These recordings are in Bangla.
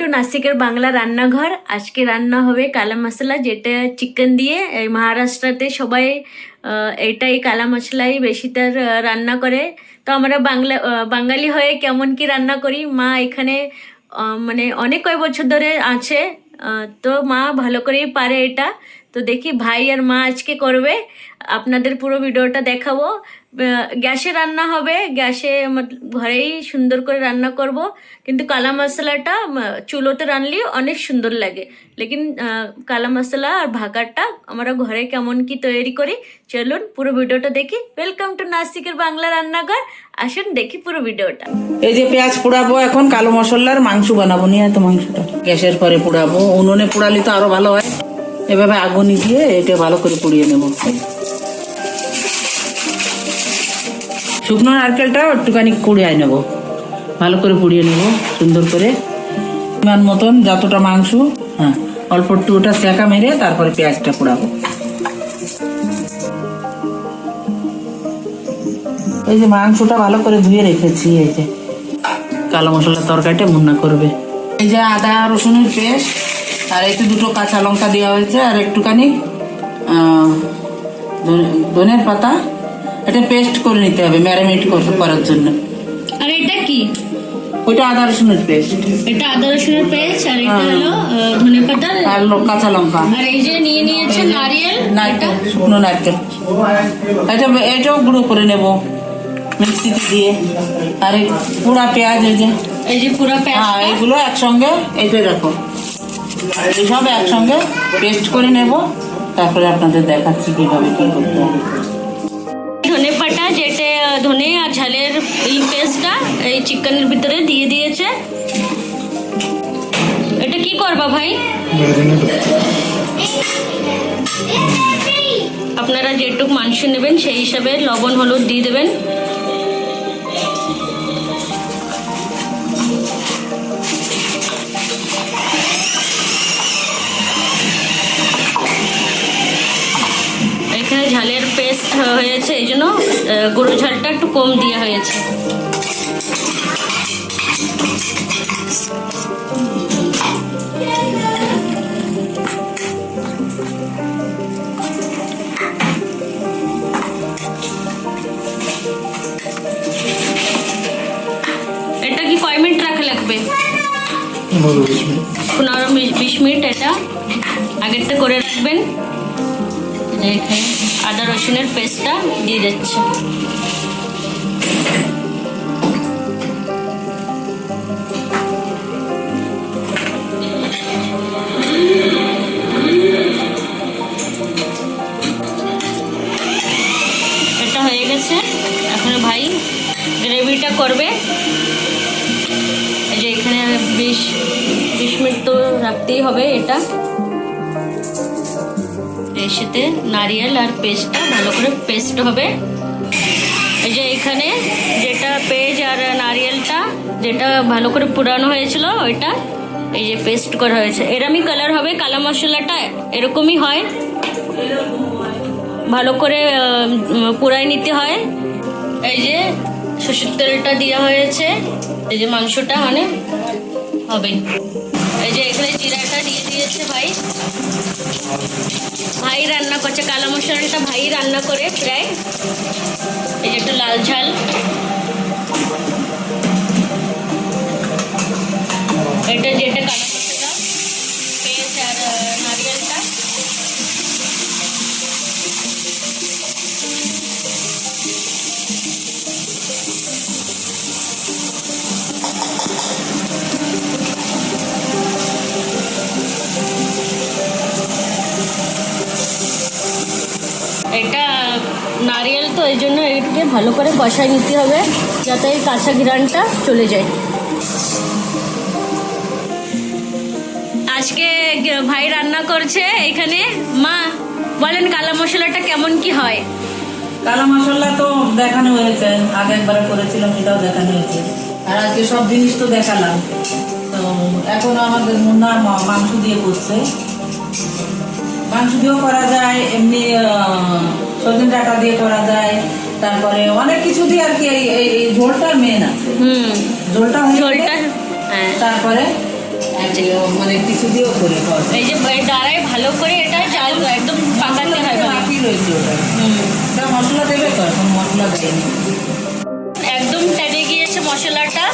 টু নাসিকের বাংলা রান্নাঘর। আজকে রান্না হবে কালা মশলা, যেটা চিকেন দিয়ে। এই মহারাষ্ট্রতে সবাই এটাই কালা মশলাই বেশিটার রান্না করে। তো আমরা বাঙালি হয়ে কেমন কি রান্না করি, মা এখানে মানে অনেক কয়েক বছর ধরে আছে। তো মা ভালো করেই পারে এটা। তো দেখি ভাই আর মা আজকে করবে, আপনাদের পুরো ভিডিওটা দেখাবো। গ্যাসে রান্না হবে, গ্যাসে ঘরেই সুন্দর করে রান্না করব। কিন্তু কালা মশলাটা চুলোতে রানলে অনেক সুন্দর লাগে। লেকিন কালা মশলা আর ভাগারটা আমরা ঘরে কেমন কি তৈরি করি, চলুন পুরো ভিডিওটা দেখি। ওয়েলকাম টু নাসিকের বাংলা রান্নাঘর, আসুন দেখি পুরো ভিডিওটা। এই যে পেঁয়াজ পোড়াবো, এখন কালো মশলার মাংস বানাবো। নিয়ে তো মাংসটা গ্যাসের পরে পোড়াবো, উনুনে পোড়ালে তো আরো ভালো হয়। এভাবে আগুনে দিয়ে এটা ভালো করে পুড়িয়ে নেব। শুকনো নারকেলটাও একটুখানি কুড়িয়ে নেব, ভালো করে পুড়িয়ে নেব সুন্দর করে। পরিমাণ মতন যতটা মাংস, হ্যাঁ অল্প একটু ওটা সেঁকা মেরে তারপরে পেঁয়াজটা পোড়াবো। এই যে মাংসটা ভালো করে ধুয়ে রেখেছি, এই যে কালো মশলার তরকারিটা মুন্না করবে। এই যে আদা রসুনের পেস্ট, আর একটু দুটো কাঁচা লঙ্কা দেওয়া হয়েছে, আর একটুখানি ধনের পাতা। এটা পেস্ট করে নিতে হবে ম্যারিনেট করার জন্য। আর এটা কি? ওইটা আদা রসুনের পেস্ট। এটা আদা রসুনের পেস্ট, আর এটা হলো ধনে পাতা আর কাঁচা লঙ্কা। আর এই যে নিয়ে নিয়েছে নারকেল, শুকনো নারকেল। এটাও গুঁড়ো করে নেব মিক্সিতে দিয়ে। আর এই পুরা পেঁয়াজ, এই যে পুরো পেঁয়াজ, হ্যাঁ এইগুলো একসঙ্গে এইটাই রাখো। এইসব একসঙ্গে পেস্ট করে নেব, তারপরে আপনাদের দেখাচ্ছি কিভাবে কি করতে হবে। ধনে পাতা, যেটা ধনে আর ঝালের এই পেস্টটা এই চিকেনের ভিতরে দিয়ে দিয়েছে। এটা কি করবা ভাই? আপনারা যেটুক মাংস নেবেন সেই হিসাবে লবণ হলুদ দিয়ে দেবেন। এখানে ঝালের পেস্ট হয়েছে, এই জন্য গুঁড়ো ঝালটা একটু কম দেওয়া হয়েছে। এটা কি কয় মিনিট রাখা লাগবে? 15-20 মিনিট এটা আগেরটা করে রাখবেন। এখানে আদা রসুনের পেস্টটা দিয়ে দিচ্ছে। এটা হয়ে গেছে, এখন ভাই গ্রেভিটা করবে। এই যে এখানে 20 মিনিট তো রাখতেই হবে। এটা এর সাথে নারিয়েল আর পেস্টটা ভালো করে পেস্ট হবে। এই যে এখানে যেটা পেঁয়াজ আর নারিয়েলটা যেটা ভালো করে পুরানো হয়েছিল, ওইটা এই যে পেস্ট করা হয়েছে। এরকমই কালার হবে কালা মশলাটা, এরকমই হয়। ভালো করে পুরাই নিতে হয়। এই যে সরষের তেলটা দেওয়া হয়েছে, এই যে মাংসটা মানে হবে। এই যে এখানে জিরাটা দিয়ে দিয়েছে ভাই। ভাই রান্না করছে কালা মশলাটা, ভাই রান্না করে প্রায়। এই যে একটু লাল ঝাল, এটা যেটা কালা মশলা পেঁয়াজ আর নারিয়েলটা। এটা নারিয়েল তো এই জন্য এটাকে ভালো করে কষাই নিতে হবে, যাতে এই কাঁচা ঘ্রাণটা চলে যায়। আজকে ভাই রান্না করছে এখানে। মা বলেন কালা মশলাটা কেমন কি হয়? কালা মশলা তো দেখানো হয়েছে, আগে একবার করেছিলাম, এটাও দেখানো হয়েছে। আর আজকে সব জিনিস তো দেখালাম। তো এখন আমাদের মুন্না মাংস দিয়ে করছে। মাংস দিয়েও করা যায়, এমনি সজনে ডাঁটা দিয়ে করা যায়, তারপরে অনেক কিছু দিয়ে আর কি। এই ঝোলটা মেন আছে, ঝোলটা ঝোলটা তারপরে মানে কিছু দিয়েও করে কর। এই যে দাঁড়ায় ভালো করে এটা জাল একদম পাকাতে হয় ভালো। বাকি রয়েছে ওটা। ওটা মশলা দেবে তো, এখন মশলা দেয়নি। একদম টেনে গিয়েছে মশলাটা,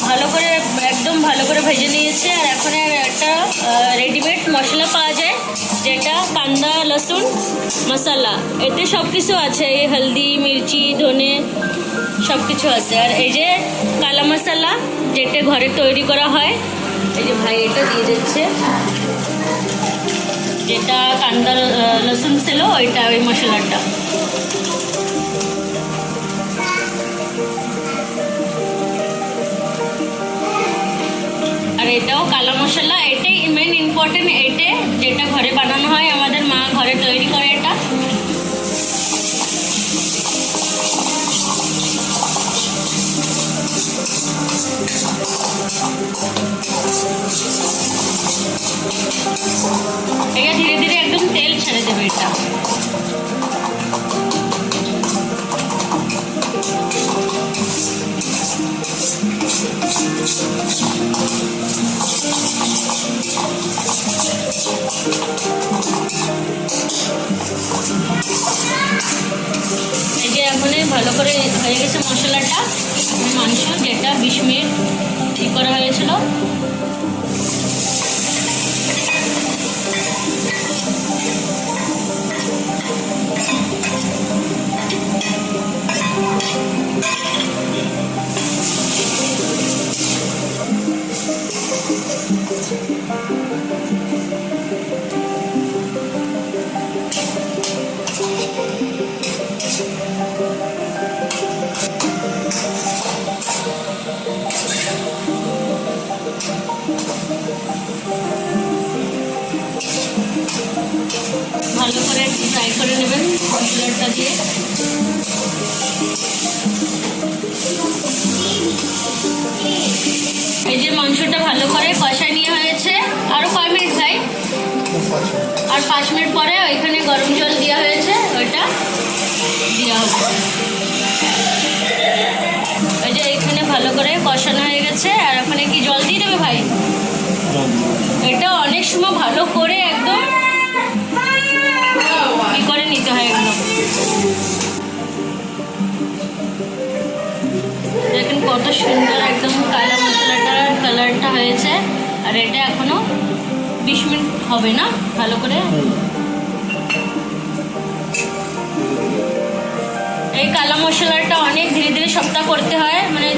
ভালো করে একদম ভালো করে ভেজে নিয়েছে। আর এখন একটা রেডিমেড মশলা পাওয়া যায় যেটা কান্দা লসুন মশলা, এতে সব কিছু আছে, এই হলদি মির্চি ধনে সব কিছু আছে। আর এই যে কালা মশলা যেটা ঘরে তৈরি করা হয়, এই যে ভাই এটা দিয়ে দিচ্ছে, যেটা কান্দা লসুন ছিল ওইটা, ওই মশলাটা। আর এটাও কালো মশলা, এটাই মেন ইম্পর্টেন্ট, এটা যেটা ঘরে বানানো হয়, আমাদের মা ঘরে তৈরি করে এটা। এটা ধীরে ধীরে একদম তেল ছেড়ে দেবে এটা। এই যে এখন ভালো করে হয়ে গেছে মশলাটা, মাংস যেটা 20 মিনিট ঠিক করা হয়েছিল। ভালো করে ফ্রাই করে নেবেন মশলাটা দিয়ে। এই যে মাংসটা ভালো করে কষায় নিয়ে হয়েছে। আরো কয় মিনিট ভাই? আর 5 মিনিট পরে ওইখানে গরম জল দেওয়া হয়েছে, ওইটা দেওয়া হবে। এই যে এখানে ভালো করে কষানো হয়ে গেছে। আর ওখানে কি জল দিয়ে দেবে ভাই? এটা অনেক সময় ভালো করে একদম কি করে নিতে হয় একদম। দেখেন কত সুন্দর একদম কালা মশলাটার কালারটা হয়েছে। আর এটা এখনো 20 মিনিট হবে না ভালো করে। এই কালা মশলাটা অনেক ধীরে ধীরে সবটা করতে হয়, মানে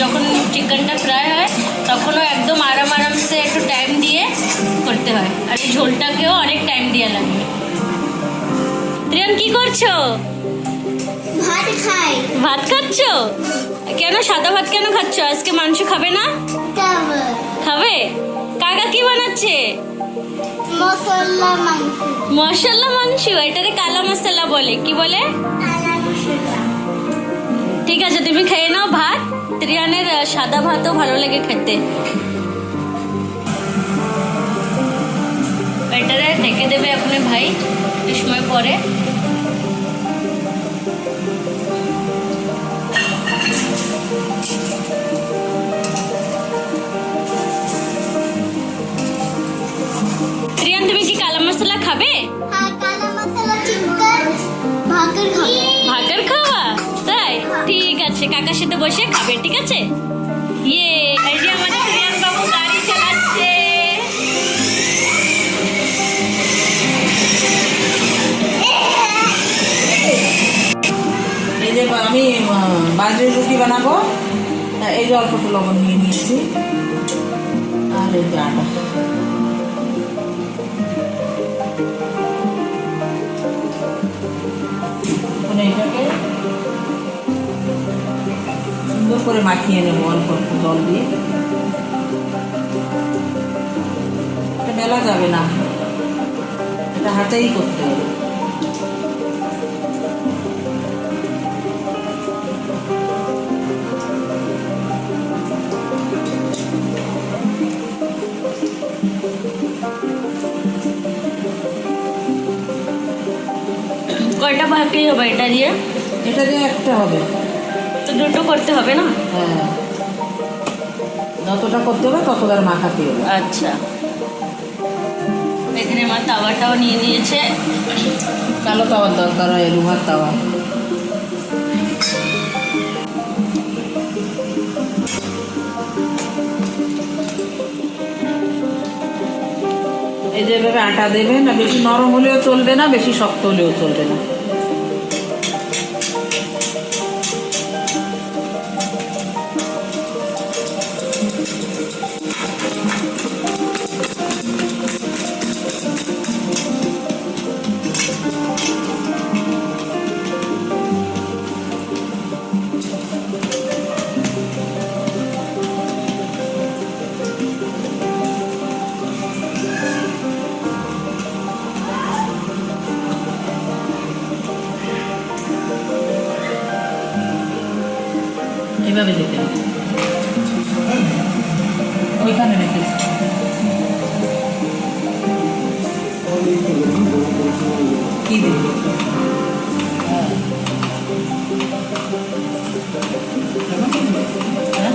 যখন চিকেনটা ফ্রাই হয় তখনও একদম আরামসে একটু টাইম দিয়ে করতে হয়। আর এই ঝোলটাকেও অনেক টাইম দিয়ে লাগবে। ত্রিয়ান কি করছো? ভাত খাই। ভাত খাচ্ছ? কেন সাদা ভাত কেন খাচ্ছ? আজকে মাংস খাবে না? খাবে। কাকা কি বানাচ্ছে? মশলা মাংস। মশলা মাংস, এটারে কালা মশলা বলে। কি বলে? কালা মশলা। ঠিক আছে, তুমি খেয়ে নাও ভাত। ত্রিয়ানের সাদা ভাতও ভালো লাগে খেতে। এটারে ঢেকে দেবে এখন ভাই একটু সময় পরে। ত্রিয়ান তুমি কি কালা মশলা খাবে? হ্যাঁ, কালা মশলা চিকেন ভাতের খাবো। ভাতের খাওয়া? তাই ঠিক আছে, কাকার সাথে বসে খাবে, ঠিক আছে? ইয়ে, এই যে আমাদের ত্রিয়ান বাবু গাড়ি চালাচ্ছে। এই যে আমি বাজরের রুটি বানাবো, এই যে অল্প একটু লবণ নিয়ে নিয়েছি। আর এই যে আটা, মানে এটাকে সুন্দর করে মাখিয়ে নেবো অল্প একটু জল দিয়ে। এটা মেলা যাবে না, এটা হাতেই করতে হবে। কয়টা বাকি হবে এটা দিয়ে? এটা দিয়ে একটা হবে তো দুটো করতে হবে না? হ্যাঁ, যতটা করতে হবে ততবার মাখাতে হবে। আচ্ছা, এখানে আমার তাওয়াটাও নিয়ে নিয়েছে। কালো তাওয়ার দরকার হয়, লোহার তাওয়া। এই যেভাবে আটা দেবে না, বেশি নরম হলেও চলবে না, বেশি শক্ত হলেও চলবে না। এইভাবে দিতে হবে। ওইখানে রেখেছি। কি দিবি? হ্যাঁ। হ্যাঁ?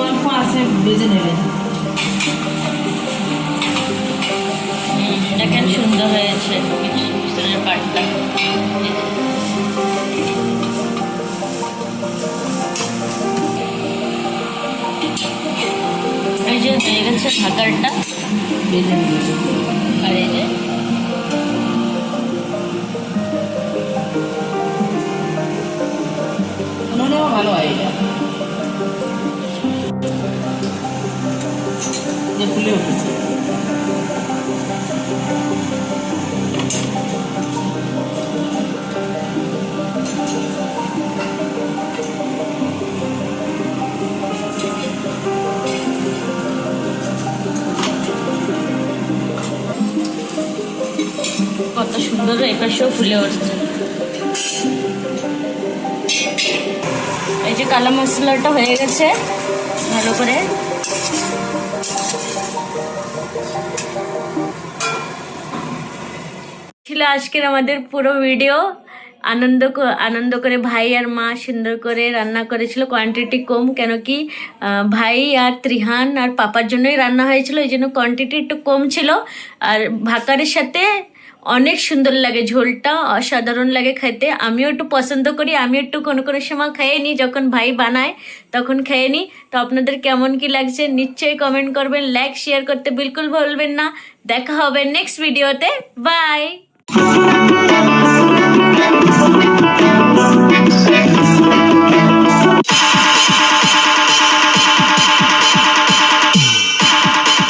অল্প আছে, বেজে নেবে। দেখেন সুন্দর হয়েছে পিছনের পাটটা। এই যে হয়ে গেছে ঢাকারটা, বেজে নেবে। আর এই যে নুনেও ভালো হয় এটা, যে ফুলে উঠেছে। কত সুন্দর এই পাশেও ফুলে উঠছে। এই যে কালো মশলাটা হয়ে গেছে ভালো করে। ছিল আজকের আমাদের পুরো ভিডিও। আনন্দ করে ভাই আর মা সুন্দর করে রান্না করেছিল, কোয়ান্টিটি কম, কেন কি ভাই আর ত্রিহান আর পাপার জন্যই রান্না হয়েছিল, এই জন্য কোয়ান্টিটি একটু কম ছিল। আর ভাকারের সাথে অনেক সুন্দর লাগে, ঝোলটা অসাধারণ লাগে খেতে। আমিও একটু পছন্দ করি, আমি একটু কোনো কোনো সময় খেয়ে নিই, যখন ভাই বানায় তখন খেয়ে নিই। তো আপনাদের কেমন কি লাগছে নিশ্চয়ই কমেন্ট করবেন, লাইক শেয়ার করতে বিলকুল ভুলবেন না। দেখা হবে নেক্সট ভিডিওতে। বাই।